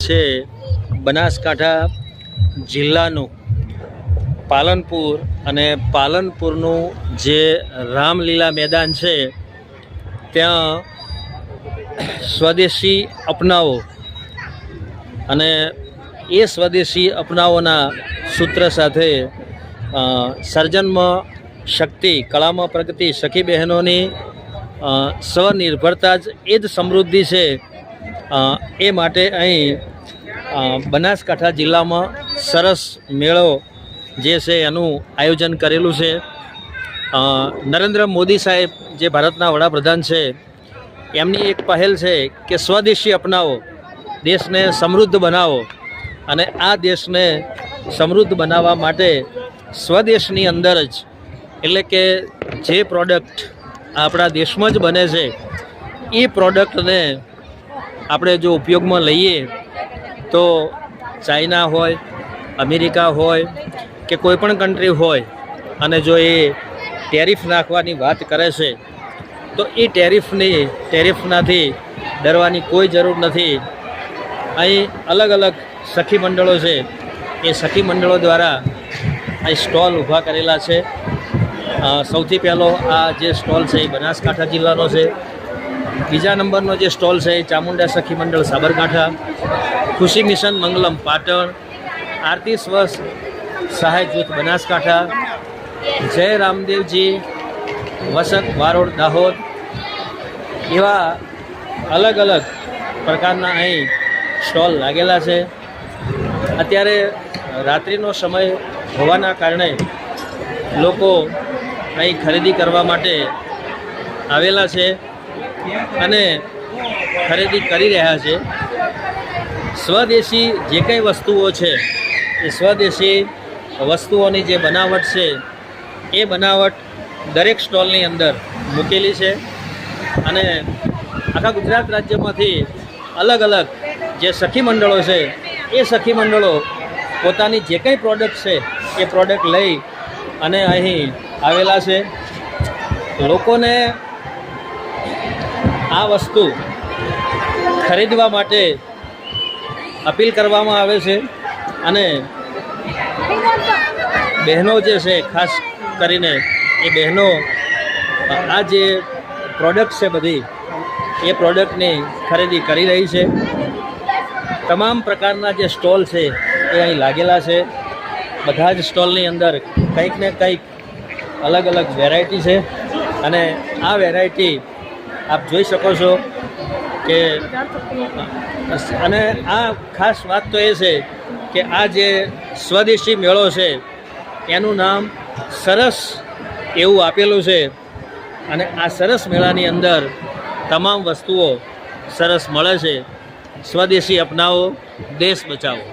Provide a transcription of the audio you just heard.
છે બનાસકાંઠા જિલ્લાનું પાલનપુર અને પાલનપુરનું જે રામલીલા મેદાન છે ત્યાં સ્વદેશી અપનાવો અને એ સ્વદેશી અપનાવોના સૂત્ર સાથે સર્જનમાં શક્તિ, કળામાં પ્રગતિ, સખી બહેનોની સ્વનિર્ભરતા જ એ જ સમૃદ્ધિ છે. એ માટે અહીં બનાસકાંઠા જિલ્લામાં સરસ મેળો જે છે એનું આયોજન કરેલું છે. નરેન્દ્ર મોદી સાહેબ જે ભારતના વડાપ્રધાન છે એમની એક પહેલ છે કે સ્વદેશી અપનાવો, દેશને સમૃદ્ધ બનાવો. અને આ દેશને સમૃદ્ધ બનાવવા માટે સ્વદેશની અંદર જ, એટલે કે જે પ્રોડક્ટ આપણા દેશમાં જ બને છે એ પ્રોડક્ટને આપણે જો ઉપયોગમાં લઈએ તો ચાઇના હોય, અમેરિકા હોય કે કોઈ પણ કન્ટ્રી હોય અને જો એ ટેરિફ નાખવાની વાત કરે છે તો એ ટેરિફનાથી ડરવાની કોઈ જરૂર નથી. અહીં અલગ અલગ સખી મંડળો છે, એ સખી મંડળો દ્વારા અહીં સ્ટોલ ઊભા કરેલા છે. સૌથી પહેલો આ જે સ્ટોલ છે એ બનાસકાંઠા જિલ્લાનો છે. બીજા નંબરનો જે સ્ટોલ છે એ ચામુંડા સખી મંડળ સાબરકાંઠા, ખુશી મિશન મંગલમ પાટણ, આરતી સ્વ સહાય જૂથ બનાસકાંઠા, જય રામદેવજી વસત વારોડ દાહોદ, એવા અલગ અલગ પ્રકારના અહીં સ્ટોલ લાગેલા છે. અત્યારે રાત્રિનો સમય હોવાના કારણે લોકો અહીં ખરીદી કરવા માટે આવેલા છે અને ખરીદી કરી રહ્યા છે. સ્વદેશી જે કંઈ વસ્તુઓ છે એ સ્વદેશી વસ્તુઓની જે બનાવટ છે એ બનાવટ દરેક સ્ટોલની અંદર મૂકેલી છે. અને આખા ગુજરાત રાજ્યમાંથી અલગ અલગ જે સખી મંડળો છે એ સખી મંડળો પોતાની જે કંઈ પ્રોડક્ટ છે એ પ્રોડક્ટ લઈ અને અહીં આવેલા છે. લોકોને આ વસ્તુ ખરીદવા માટે અપીલ કરવામાં આવે છે. અને બહેનો જે છે, ખાસ કરીને એ બહેનો આ જે પ્રોડક્ટ છે બધી એ પ્રોડક્ટની ખરીદી કરી રહી છે. તમામ પ્રકારના જે સ્ટોલ છે એ અહીં લાગેલા છે. બધા જ સ્ટોલની અંદર કંઈક ને કંઈક અલગ અલગ વેરાયટી છે. અને આ વેરાયટી આપ જોઈ શકો છો કે અને આ ખાસ વાત તો એ છે કે આ જે સ્વદેશી મેળો છે એનું નામ સરસ એવું આપેલું છે. અને આ સરસ મેળાની અંદર તમામ વસ્તુઓ સરસ મળે છે. સ્વદેશી અપનાવો, દેશ બચાવો.